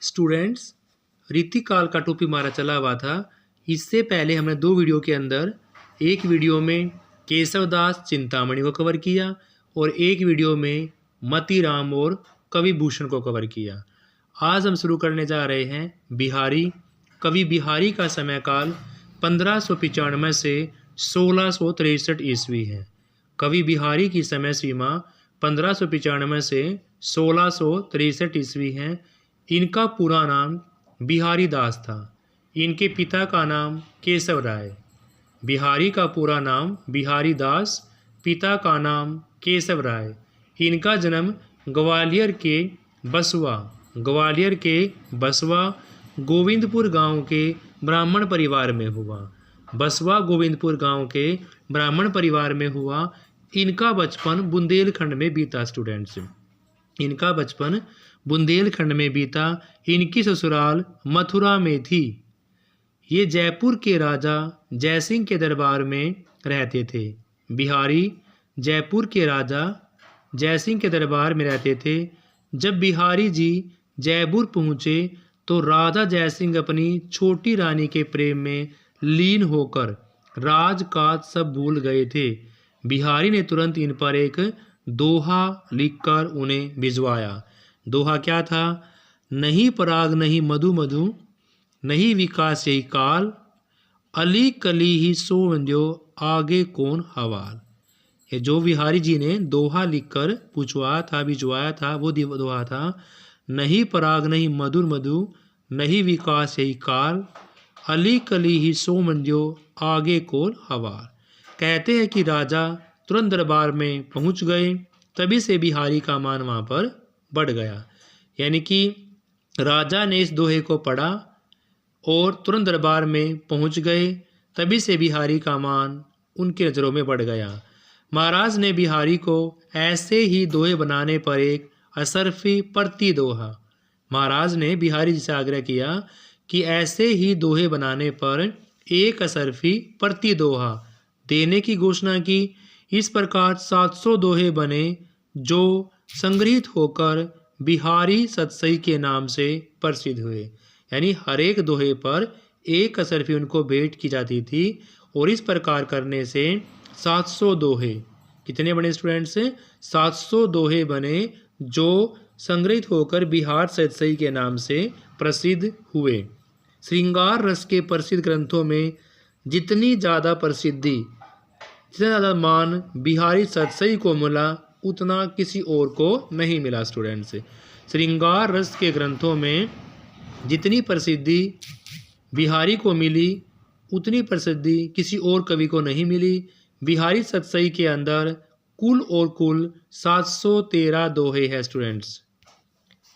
Students, ऋतिकाल का topic हमारा चला हुआ था। इससे पहले हमने दो वीडियो के अंदर एक वीडियो में केशवदास चिंतामणि को कवर किया और एक वीडियो में मतीराम और कवि भूषण को कवर किया। आज हम शुरू करने जा रहे हैं बिहारी। कवि बिहारी का समय काल 1595 से 1663 ईस्वी है। कवि बिहारी की समय सीमा 1595 से 1663 ईस्वी है। इनका पूरा नाम बिहारी दास था। इनके पिता का नाम केशव राय। बिहारी का पूरा नाम बिहारी दास, पिता का नाम केशव राय। इनका जन्म ग्वालियर के बसवा गोविंदपुर गांव के ब्राह्मण परिवार में हुआ। बसवा गोविंदपुर गांव के ब्राह्मण परिवार में हुआ। इनका बचपन बुंदेलखंड में बीता। स्टूडेंट्स, इनका बचपन बुंदेलखंड में बीता। इनकी ससुराल मथुरा में थी। ये जयपुर के राजा जयसिंह के दरबार में रहते थे। बिहारी जयपुर के राजा जयसिंह के दरबार में रहते थे। जब बिहारी जी जयपुर पहुँचे तो राजा जयसिंह अपनी छोटी रानी के प्रेम में लीन होकर राजकाज सब भूल गए थे। बिहारी ने तुरंत इन पर एक दोहा लिखकर उन्हें भिजवाया। दोहा क्या था? नहीं पराग नहीं मधु मधु, नहीं विकास यही काल, अली कली ही सोवंद्यो आगे कौन हवाल। ये जो बिहारी जी ने दोहा लिखकर भिजवाया था वो दोहा था, नहीं पराग नहीं मधुर मधु, नहीं विकास यही काल, अली कली ही सोवंद्यो आगे कौन हवाल। कहते हैं कि राजा तुरंत दरबार में पहुंच गए। तभी से बिहारी का मान वहाँ पर बढ़ गया। यानी कि राजा ने इस दोहे को पढ़ा और तुरंत दरबार में पहुंच गए। तभी से बिहारी का मान उनकी नज़रों में बढ़ गया। महाराज ने बिहारी को ऐसे ही दोहे बनाने पर एक असरफी प्रति दोहा, महाराज ने बिहारी जी से आग्रह किया कि ऐसे ही दोहे बनाने पर एक असरफी प्रति दोहा देने की घोषणा की। इस प्रकार 700 दोहे बने जो संग्रहित होकर बिहारी सतसई के नाम से प्रसिद्ध हुए। यानी हर एक दोहे पर एक असरफी उनको भेंट की जाती थी और इस प्रकार करने से 700 दोहे कितने बने स्टूडेंट्स? 700 दोहे बने जो संग्रहित होकर बिहार सतसई के नाम से प्रसिद्ध हुए। श्रृंगार रस के प्रसिद्ध ग्रंथों में जितनी ज़्यादा प्रसिद्धि, जितना ज़्यादा मान बिहारी सतसई को मिला उतना किसी और को नहीं मिला। स्टूडेंट्स, श्रृंगार रस के ग्रंथों में जितनी प्रसिद्धि बिहारी को मिली उतनी प्रसिद्धि किसी और कवि को नहीं मिली। बिहारी सतसई के अंदर कुल 713 दोहे हैं। स्टूडेंट्स,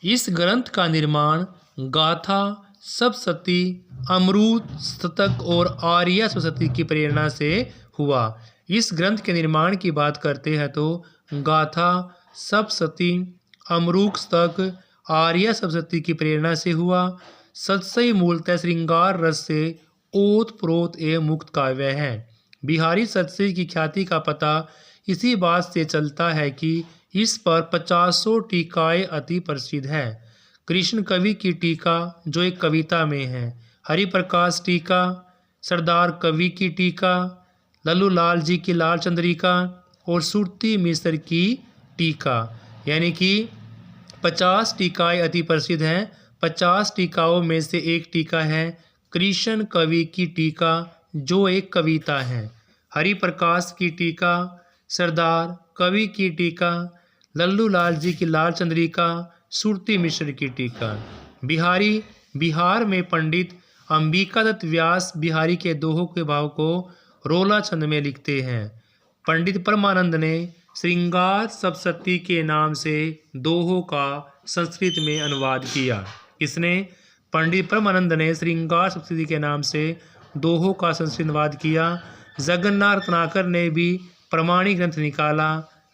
इस ग्रंथ का निर्माण गाथा, सप्तशती, अमृत शतक और आर्या सप्तशती की प्रेरणा से हुआ। इस ग्रंथ के निर्माण की बात करते हैं तो गाथा, सप्तशती, अमृत शतक, आर्या सप्तशती की प्रेरणा से हुआ। सतसई मूलतः श्रृंगार रस से ओतप्रोत एवं मुक्त काव्य है। बिहारी सतसई की ख्याति का पता इसी बात से चलता है कि इस पर 50 टीकाएँ अति प्रसिद्ध है। कृष्ण कवि की टीका जो एक कविता में है, हरिप्रकाश टीका, सरदार कवि की टीका, लल्लू लाल जी की लाल चंद्रिका और सुरती मिश्र की टीका, यानी कि 50 टीकाएँ अति प्रसिद्ध हैं। 50 टीकाओं में से एक टीका है कृष्ण कवि की टीका जो एक कविता है, हरिप्रकाश की टीका, सरदार कवि की टीका, लल्लू लाल जी की लाल चंद्रिका, सुरती मिश्र की टीका। बिहार में पंडित अंबिकादत्त व्यास बिहारी के दोहों के भाव को रोला छंद में लिखते हैं। पंडित परमानंद ने श्रृंगार सप्तशती के नाम से दोहों का संस्कृत में अनुवाद किया। इसने पंडित परमानंद ने श्रृंगार सप्तशती के नाम से दोहों का संस्कृत अनुवाद किया। जगन्नाथ रत्नाकर ने भी प्रमाणिक ग्रंथ निकाला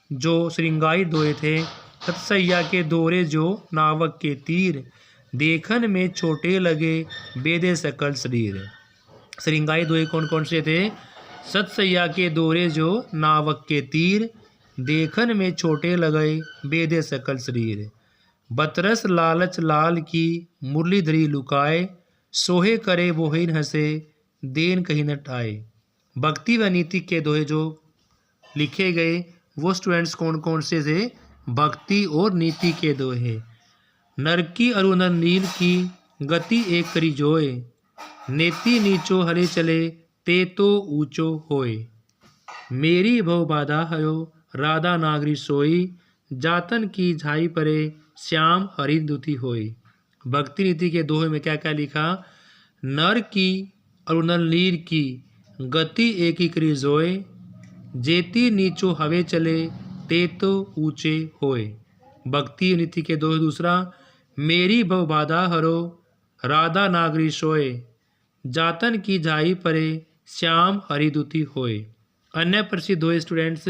जो श्रृंगारी दोहे थे। सतसैया के दोरे जो नावक के तीर, देखन में छोटे लगे बेदे सकल शरीर। श्रृंगारी दोहे कौन कौन से थे? सतसैया के दोरे जो नावक के तीर, देखन में छोटे लगे बेदे सकल शरीर। बतरस लालच लाल की मुरलीधरी लुकाए, सोहे करे बोहे हंसे देन कहीं न टाए। भक्ति व नीति के दोहे जो लिखे गए वो स्टूडेंट्स कौन कौन से थे? भक्ति और नीति के दोहे। नर की अरुण नील की गति एक करी जोए, नेति नीचो हरे चले ते तो ऊंचो होए। मेरी भव बाधा हयो राधा नागरी सोई, जातन की झाई परे श्याम हरि दुति होई। भक्ति नीति के दोहे में क्या क्या लिखा? नर की और नीर की गति एक ही करी जोए, जेती नीचो हवे चले ते तो ऊंचे होए। भक्ति नीति के दोहे दूसरा, मेरी भव बाधा हरो राधा नागरी सोए, जातन की झाई परे श्याम हरिदुति होए। अन्य प्रसिद्ध होए स्टूडेंट्स,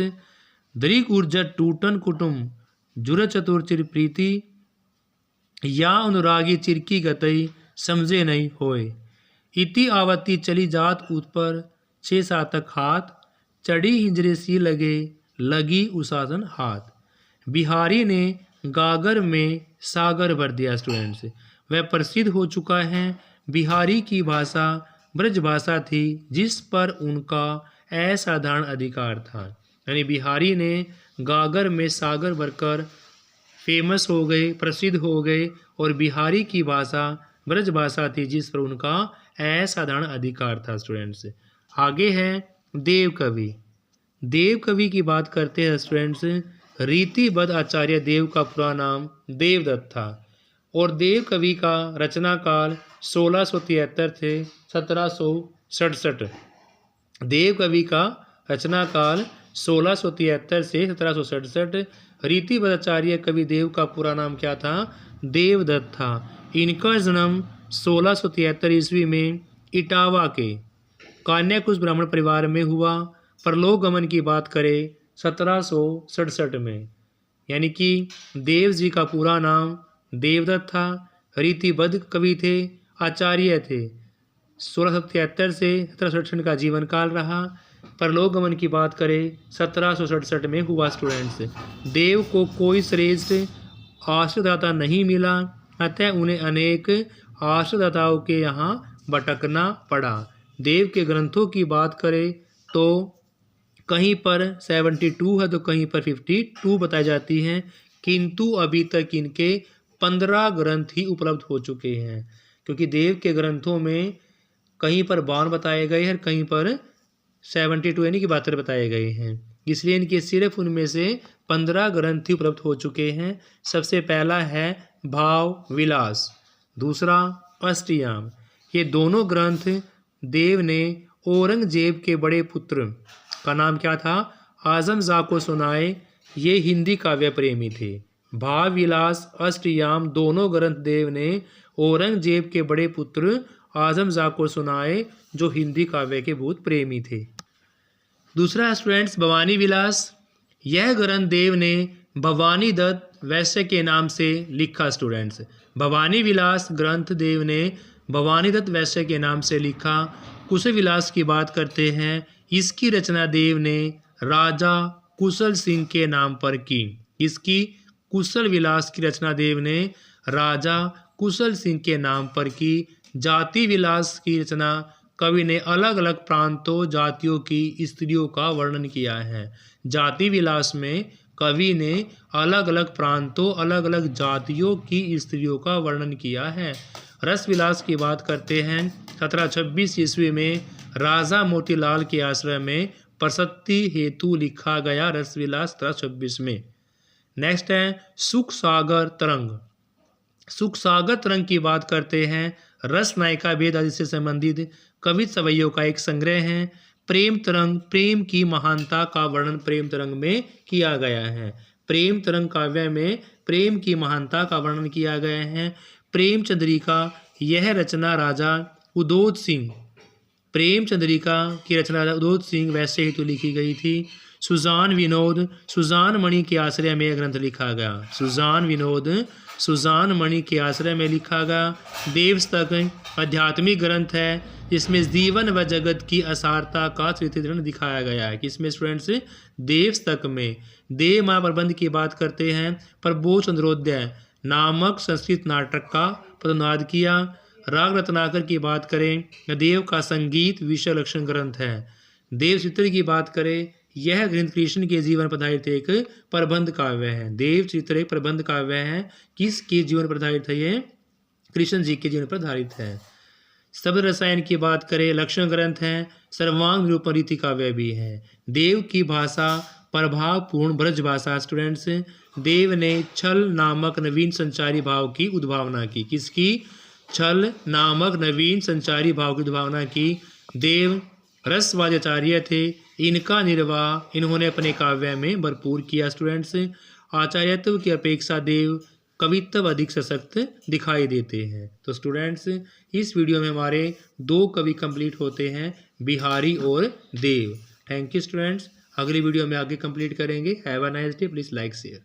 दृग ऊर्जा टूटन कुटुम जुर चतुर चिर प्रीति, या अनुरागी चिर की गतई समझे नहीं होए। इति आवती चली जात ऊत पर 6 सातक हाथ, चढ़ी हिंजरे सी लगे लगी उसासन हाथ। बिहारी ने गागर में सागर भर दिया स्टूडेंट्स। वह प्रसिद्ध हो चुका है। बिहारी की भाषा ब्रज भाषा थी जिस पर उनका असाधारण अधिकार था। यानी बिहारी ने गागर में सागर भरकर फेमस हो गए, प्रसिद्ध हो गए, और बिहारी की भाषा ब्रज भाषा थी जिस पर उनका असाधारण अधिकार था स्टूडेंट्स। आगे है देव कवि। देव कवि की बात करते हैं स्टूडेंट्स। रीतिबद्ध आचार्य देव का पूरा नाम देवदत्त था और देव कवि का रचना काल 1673 से 1767। देव कवि का रचना काल 1673 से 1767। रीतिबद्ध आचार्य कवि देव का पूरा नाम क्या था? देवदत्त था। इनका जन्म 1673 ईस्वी में इटावा के कान्याकुश ब्राह्मण परिवार में हुआ। परलोक गमन की बात करें 1767 में। यानी कि देव जी का पूरा नाम देवदत्त था, रीतिबद्ध कवि थे, आचार्य थे। 1673 से 1767 का जीवन काल रहा। परलोक गमन की बात करें 1767 में हुआ स्टूडेंट्स। देव को कोई श्रेष्ठ आश्रयदाता नहीं मिला, अतः उन्हें अनेक आश्रयदाताओं के यहाँ भटकना पड़ा। देव के ग्रंथों की बात करें तो कहीं पर 72 है तो कहीं पर 52 बताई जाती हैं, किंतु अभी तक इनके 15 ग्रंथ ही उपलब्ध हो चुके हैं, क्योंकि देव के ग्रंथों में कहीं पर 52 बताए गए हैं, कहीं पर 72 यानी कि 72 बताए गए हैं। इसलिए इनके सिर्फ उनमें से 15 ग्रंथ ही उपलब्ध हो चुके हैं। सबसे पहला है भाव विलास, दूसरा अष्टयाम। ये दोनों ग्रंथ देव ने औरंगजेब के बड़े पुत्र का नाम क्या था? आजम जा को सुनाए। ये हिंदी काव्य प्रेमी थे। भाव विलास, अष्टयाम दोनों ग्रंथ देव ने औरंगजेब के बड़े पुत्र आजम जा को सुनाए, जो हिंदी काव्य के बहुत प्रेमी थे। दूसरा स्टूडेंट्स भवानी विलास। यह ग्रंथ देव ने भवानी दत्त वैश्य के नाम से लिखा स्टूडेंट्स। भवानी विलास ग्रंथ देव ने भवानी दत्त वैश्य के नाम से लिखा। कुशल विलास की बात करते हैं। इसकी रचना देव ने राजा कुशल सिंह के नाम पर की। इसकी कुशल विलास की रचना देव ने राजा कुशल सिंह के नाम पर की। जाति विलास की रचना कवि ने अलग अलग प्रांतों जातियों की स्त्रियों का वर्णन किया है। जाति विलास में कवि ने अलग अलग प्रांतों अलग अलग जातियों की स्त्रियों का वर्णन किया है। रस विलास की बात करते हैं। 1726 ईस्वी में राजा मोतीलाल के आश्रय में प्रसत्ति हेतु लिखा गया रस विलास 1726 में। नेक्स्ट है सुख सागर तरंग। सुख सागर तरंग की बात करते हैं। रस नायिका भेद आदि से संबंधित कवि सवैयों का एक संग्रह है। प्रेम तरंग, प्रेम की महानता का वर्णन प्रेम तरंग में किया गया है। प्रेम तरंग काव्य में प्रेम की महानता का वर्णन किया गया है। प्रेम चंद्रिका, यह रचना राजा उदोद सिंह, प्रेम चंद्रिका की रचना राजा उदोद सिंह वैसे ही तो लिखी गई थी। सुजान विनोद, सुजान मणि के आश्रय में यह ग्रंथ लिखा गया। सुजान विनोद सुजान मणि के आश्रय में लिखा गया। देवस्तक आध्यात्मिक ग्रंथ है जिसमें जीवन व जगत की असारता का चित्रण दिखाया गया है। किसमें स्टूडेंट्स? देवस्तक में। देव महाप्रबंध की बात करते हैं। प्रबोध चंद्रोदय नामक संस्कृत नाटक का पद्यानुवाद किया। राग रत्नाकर की बात करें, देव का संगीत विषय लक्षण ग्रंथ है। देव चित्र की बात करें, यह ग्रंथ कृष्ण के जीवन पर आधारित एक प्रबंध काव्य है। देव चित्र एक प्रबंध काव्य है। किसके जीवन पर आधारित है? ये कृष्ण जी के जीवन पर आधारित है। शब्द रसायन की बात करें, लक्षण ग्रंथ है। सर्वांग निरूपण रीति काव्य भी है। देव की भाषा प्रभावपूर्ण ब्रज भाषा। स्टूडेंट्स, देव ने छल नामक नवीन संचारी भाव की उद्भावना की। किसकी? छल नामक नवीन संचारी भाव की उद्भावना की। देव रसवाद्याचार्य थे। इनका निर्वाह इन्होंने अपने काव्य में भरपूर किया। स्टूडेंट्स, आचार्यत्व की अपेक्षा देव कवित्व अधिक सशक्त दिखाई देते हैं। तो स्टूडेंट्स, इस वीडियो में हमारे 2 कवि कंप्लीट होते हैं, बिहारी और देव। Thank you students. अगली वीडियो में आगे कंप्लीट करेंगे। Have a nice day. Please like share.